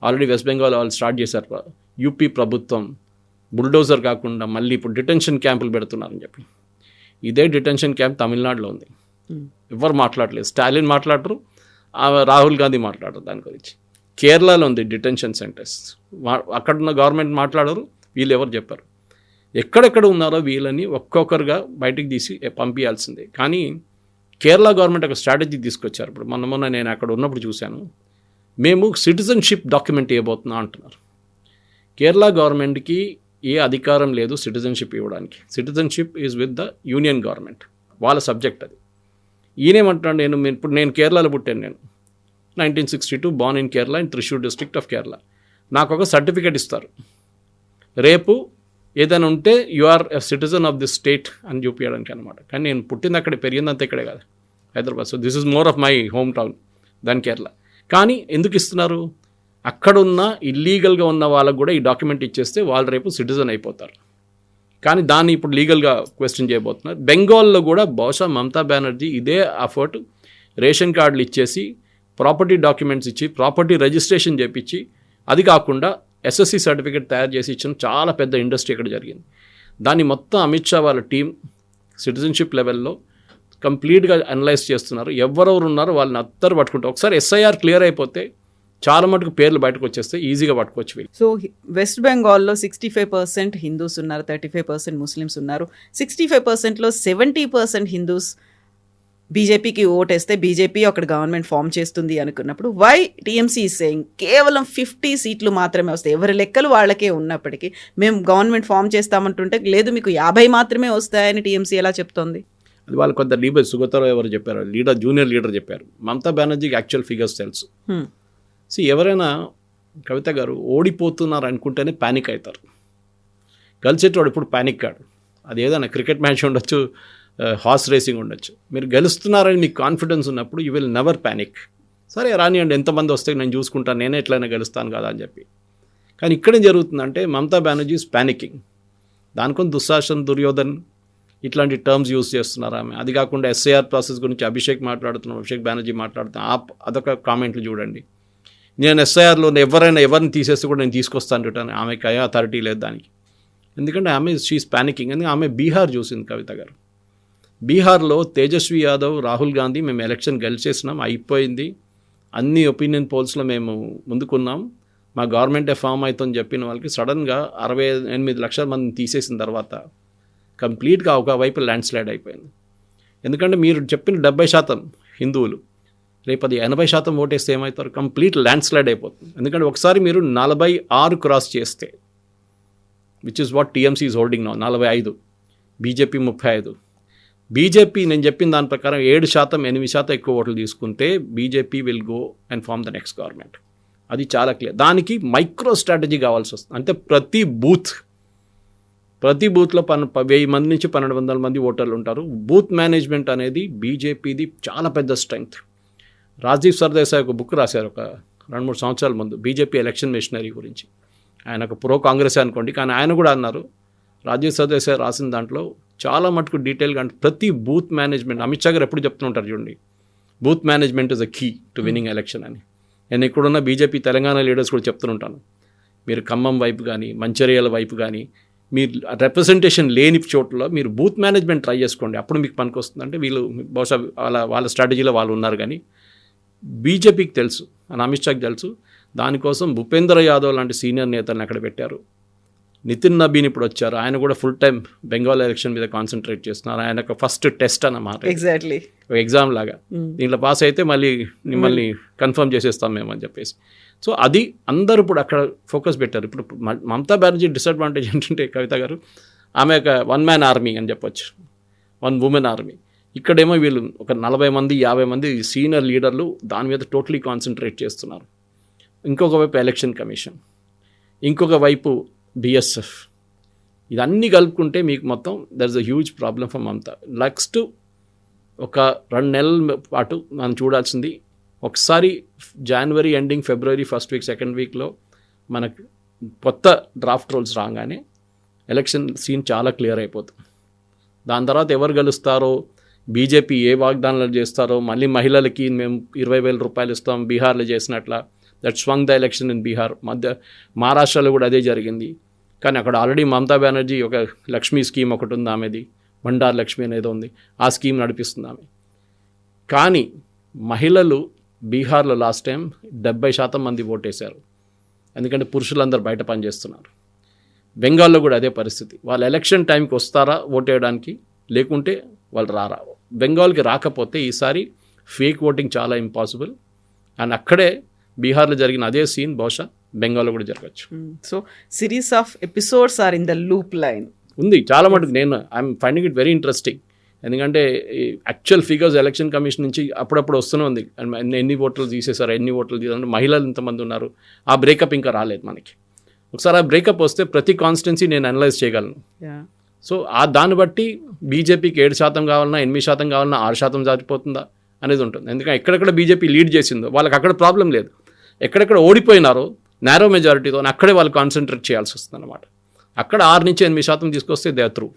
S3: ఆల్రెడీ వెస్ట్ బెంగాల్ వాళ్ళు స్టార్ట్ చేశారు. యూపీ ప్రభుత్వం బుల్డోజర్ కాకుండా మళ్ళీ ఇప్పుడు డిటెన్షన్ క్యాంపులు పెడుతున్నారని చెప్పి. ఇదే డిటెన్షన్ క్యాంప్ తమిళనాడులో ఉంది. ఎవరు మాట్లాడలేదు. స్టాలిన్ మాట్లాడరు, రాహుల్ గాంధీ మాట్లాడరు దాని గురించి. కేరళలో ఉంది డిటెన్షన్ సెంటర్స్, అక్కడున్న గవర్నమెంట్ మాట్లాడరు, వీళ్ళు ఎవరు చెప్పారు. ఎక్కడెక్కడ ఉన్నారో వీళ్ళని ఒక్కొక్కరుగా బయటికి తీసి పంపించాల్సిందే. కానీ కేరళ గవర్నమెంట్ ఒక స్ట్రాటజీ తీసుకొచ్చారు. ఇప్పుడు మొన్న నేను అక్కడ ఉన్నప్పుడు చూశాను, మేము సిటిజన్షిప్ డాక్యుమెంట్ ఇవ్వబోతున్నాం అంటున్నారు. కేరళ గవర్నమెంట్కి ఏ అధికారం లేదు సిటిజన్షిప్ ఇవ్వడానికి. Citizenship is with the union government, వాళ్ళ సబ్జెక్ట్ అది. ఈయనేమంటున్నాడు, నేను కేరళలో పుట్టాను, నేను 1962 born in Kerala in Thrissur district of Kerala. నాకు ఒక సర్టిఫికేట్ ఇస్తారు, రేపు ఏదైనా ఉంటే you are a citizen of this state అని చూపించడానికి అనమాట. కానీ నేను పుట్టింది అక్కడే, పెరిగిందంతా ఇక్కడే కదా, Hyderabad. So this is more of my home town దాని కేరళ. కానీ ఎందుకు ఇస్తున్నారు, అక్కడున్న ఇల్లీగల్గా ఉన్న వాళ్ళకు కూడా ఈ డాక్యుమెంట్ ఇచ్చేస్తే వాళ్ళు రేపు సిటిజన్ అయిపోతారు. కానీ దాన్ని ఇప్పుడు లీగల్గా క్వశ్చన్ చేయబోతున్నారు. బెంగాల్లో కూడా బహుశా మమతా బెనర్జీ ఇదే అఫర్ట్, రేషన్ కార్డులు ఇచ్చేసి ప్రాపర్టీ డాక్యుమెంట్స్ ఇచ్చి ప్రాపర్టీ రిజిస్ట్రేషన్ చేయించి, అది కాకుండా ఎస్ఎస్సి సర్టిఫికేట్ తయారు చేసి ఇచ్చిన చాలా పెద్ద ఇండస్ట్రీ ఇక్కడ జరిగింది. దాన్ని మొత్తం అమిత్ షా వాళ్ళ టీం సిటిజన్షిప్ లెవెల్లో కంప్లీట్గా అనలైజ్ చేస్తున్నారు. ఎవరెవరు ఉన్నారో వాళ్ళని అందరూ పట్టుకుంటారు. ఒకసారి ఎస్ఐఆర్ క్లియర్ అయిపోతే చాలా మటుకు పేర్లు బయటకు వచ్చేస్తే ఈజీగా పట్టుకోవచ్చు వీళ్ళు.
S2: సో వెస్ట్ బెంగాల్లో 65% హిందూస్ ఉన్నారు, 35% ముస్లిమ్స్ ఉన్నారు. 65%లో 70% హిందూస్ బీజేపీకి ఓటేస్తే బీజేపీ అక్కడ గవర్నమెంట్ ఫామ్ చేస్తుంది అనుకున్నప్పుడు వై టీఎంసీ ఈజ్ సేయింగ్ కేవలం 50 సీట్లు మాత్రమే వస్తాయి, ఎవరి లెక్కలు వాళ్ళకే ఉన్నప్పటికీ మేము గవర్నమెంట్ ఫామ్ చేస్తామంటుంటే లేదు మీకు 50 మాత్రమే వస్తాయని టీఎంసీ ఎలా చెప్తోంది?
S3: అది వాళ్ళు కొంత లీడర్ సుగతరావు ఎవరు చెప్పారు, జూనియర్ లీడర్ చెప్పారు. మమతా బెనర్జీకి యాక్చువల్ ఫిగర్స్ తెలుసు. ఎవరైనా కవిత గారు ఓడిపోతున్నారు అనుకుంటేనే ప్యానిక్ అవుతారు. గెలిచేటోడు ఇప్పుడు ప్యానిక్ కాడు. అది ఏదైనా క్రికెట్ మ్యాచ్ ఉండొచ్చు, హార్స్ రేసింగ్ ఉండొచ్చు. మీరు గెలుస్తున్నారని మీకు కాన్ఫిడెన్స్ ఉన్నప్పుడు యూ విల్ నెవర్ ప్యానిక్. సరే రానియండి, ఎంతమంది వస్తే నేను చూసుకుంటాను, నేనే ఎట్లయినా గెలుస్తాను కదా అని చెప్పి. కానీ ఇక్కడేం జరుగుతుందంటే మమతా బెనర్జీ ఈజ్ ప్యానికింగ్. దానికొని దుశ్శాసన్, దుర్యోధన్ ఇట్లాంటి టర్మ్స్ యూజ్ చేస్తున్నారు ఆమె. అది కాకుండా ఎస్ఐఆర్ ప్రాసెస్ గురించి అభిషేక్ బెనర్జీ మాట్లాడుతున్నాం. అదొక కామెంట్లు చూడండి. నేను ఎస్ఐఆర్లో ఎవరిని తీసేస్తే కూడా నేను తీసుకొస్తాను అంటాను. ఆమెకి అథారిటీ లేదు దానికి. ఎందుకంటే ఆమె షీఈస్ ప్యానికింగ్. ఎందుకంటే ఆమె బీహార్ చూసింది కవిత గారు. బీహార్లో తేజస్వి యాదవ్, రాహుల్ గాంధీ మేము ఎలక్షన్ గెలిచేసినాం, అయిపోయింది, అన్ని ఒపీనియన్ పోల్స్లో మేము ముందుకున్నాం, మా గవర్నమెంటే ఫామ్ అవుతుందని చెప్పిన వాళ్ళకి సడన్గా 68 లక్షల మందిని తీసేసిన తర్వాత కంప్లీట్గా ఒకవైపు ల్యాండ్ స్లైడ్ అయిపోయింది. ఎందుకంటే మీరు చెప్పిన 70% హిందువులు రేపు అది 80% ఓటేస్తే ఏమవుతారు, కంప్లీట్ ల్యాండ్ స్లైడ్ అయిపోతుంది. ఎందుకంటే ఒకసారి మీరు 46 క్రాస్ చేస్తే, which is what TMC is holding now, 45, BJP 35. BJP నేను చెప్పిన దాని ప్రకారం 7%, 8% ఎక్కువ ఓట్లు తీసుకుంటే BJP will go and form the next government. అది చాలా క్లియర్. దానికి మైక్రో స్ట్రాటజీ కావాల్సి వస్తుంది. అంటే ప్రతి బూత్లో 1000 మంది నుంచి 1200 మంది ఓటర్లు ఉంటారు. బూత్ మేనేజ్మెంట్ అనేది బీజేపీది చాలా పెద్ద స్ట్రెంగ్త్. రాజీవ్ సర్దేశాయ్ ఒక బుక్ రాశారు ఒక 2-3 సంవత్సరాల ముందు బీజేపీ ఎలక్షన్ మిషనరీ గురించి. ఆయన ఒక ప్రో కాంగ్రెస్ అనుకోండి, కానీ ఆయన కూడా అన్నారు, రాజీవ్ సర్దేశాయ్ రాసిన దాంట్లో చాలా మటుకు డీటెయిల్గా, అంటే ప్రతి బూత్ మేనేజ్మెంట్, అమిత్ షా గారు ఎప్పుడు చెప్తుంటారు చూడండి, booth management is a key to winning election అని. నేను ఇక్కడున్న బీజేపీ తెలంగాణ లీడర్స్ కూడా చెప్తుంటాను, మీరు ఖమ్మం వైపు కానీ మంచిర్యాల వైపు కానీ మీరు రిప్రజెంటేషన్ లేని చోట్ల మీరు బూత్ మేనేజ్మెంట్ ట్రై చేసుకోండి, అప్పుడు మీకు పనికి వస్తుంది. అంటే వీళ్ళు బహుశా వాళ్ళ స్ట్రాటజీలో వాళ్ళు ఉన్నారు. కానీ బీజేపీకి తెలుసు అని అమిత్ షాకి తెలుసు. దానికోసం భూపేంద్ర యాదవ్ లాంటి సీనియర్ నేతలను అక్కడ పెట్టారు. నితిన్ నబీన్ ఇప్పుడు వచ్చారు, ఆయన కూడా ఫుల్ టైం బెంగాల్ ఎలక్షన్ మీద కాన్సన్ట్రేట్ చేస్తున్నారు. ఆయన ఒక ఫస్ట్ టెస్ట్ అన్నమాట,
S2: ఎగ్జాక్ట్లీ
S3: ఎగ్జామ్ లాగా. దీంట్లో పాస్ అయితే మళ్ళీ మిమ్మల్ని కన్ఫర్మ్ చేసేస్తాం మేము అని చెప్పేసి. సో అది అందరూ ఇప్పుడు అక్కడ ఫోకస్ పెట్టారు. ఇప్పుడు మమతా బెనర్జీ డిసడ్వాంటేజ్ ఏంటంటే కవిత గారు, ఆమె ఒక 1 మ్యాన్ ఆర్మీ అని చెప్పొచ్చు, 1 ఉమెన్ ఆర్మీ. ఇక్కడేమో వీళ్ళు ఒక 40 మంది 50 మంది సీనియర్ లీడర్లు దాని మీద టోటలీ కాన్సన్ట్రేట్ చేస్తున్నారు. ఇంకొక వైపు ఎలక్షన్ కమిషన్, ఇంకొక వైపు బిఎస్ఎఫ్, ఇదన్నీ కలుపుకుంటే మీకు మొత్తం there is a huge problem for Mamata. Next ఒక 2 నెలల పాటు మనం చూడాల్సింది, ఒకసారి జనవరి ఎండింగ్, ఫిబ్రవరి ఫస్ట్ వీక్, సెకండ్ వీక్లో మనకు కొత్త డ్రాఫ్ట్ రోల్స్ రాగానే ఎలక్షన్ సీన్ చాలా క్లియర్ అయిపోతుంది. దాని తర్వాత ఎవరు గెలుస్తారో, బీజేపీ ఏ వాగ్దానాలు చేస్తారో మళ్ళీ మహిళలకి మేము 20,000 రూపాయలు ఇస్తాం బీహార్లో చేసినట్ల. That swung the election in Bihar. మహారాష్ట్రలో కూడా అదే జరిగింది. కానీ అక్కడ ఆల్రెడీ మమతా బెనర్జీ ఒక లక్ష్మీ స్కీమ్ ఒకటి ఉంది, ఆమెది బండార్ లక్ష్మి అనేది ఉంది, ఆ స్కీమ్ నడిపిస్తుంది ఆమె. కానీ మహిళలు బీహార్లో లాస్ట్ టైం 70% మంది ఓటేశారు, ఎందుకంటే పురుషులందరూ బయట పనిచేస్తున్నారు. బెంగాల్లో కూడా అదే పరిస్థితి. వాళ్ళు ఎలక్షన్ టైంకి వస్తారా ఓటేయడానికి, లేకుంటే వాళ్ళు రారా. బెంగాల్కి రాకపోతే ఈసారి ఫేక్ ఓటింగ్ చాలా ఇంపాసిబుల్. అండ్ అక్కడే బీహార్లో జరిగిన అదే సీన్ బహుశా బెంగాల్లో కూడా జరగచ్చు.
S2: So series of episodes are in the loop line
S3: ఉంది చాలా మటుకు. నేను I'm finding it very interesting. ఎందుకంటే యాక్చువల్ ఫిగర్స్ ఎలక్షన్ కమిషన్ నుంచి అప్పుడప్పుడు వస్తూనే ఉంది, ఎన్ని ఓట్లు తీసేశారు, ఎన్ని ఓట్లు తీసారు, మహిళలు ఇంతమంది ఉన్నారు. ఆ బ్రేకప్ ఇంకా రాలేదు మనకి. ఒకసారి ఆ బ్రేకప్ వస్తే ప్రతి కాన్స్టిట్యున్సీ నేను అనలైజ్ చేయగలను. సో దాన్ని బట్టి బీజేపీకి 7% కావాలన్నా 8% కావాలన్నా 6% సరిపోతుందా అనేది ఉంటుంది. ఎందుకంటే ఎక్కడెక్కడ బీజేపీ లీడ్ చేసిందో వాళ్ళకి అక్కడ ప్రాబ్లం లేదు. ఎక్కడెక్కడ ఓడిపోయినారో నేరో మెజారిటీతో అక్కడే వాళ్ళు కాన్సన్ట్రేట్ చేయాల్సి వస్తుంది అనమాట. అక్కడ 6 నుంచి 8% తీసుకొస్తే they or through.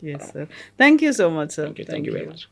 S2: Yes, sir. Thank you so much, sir.
S3: Thank you very much.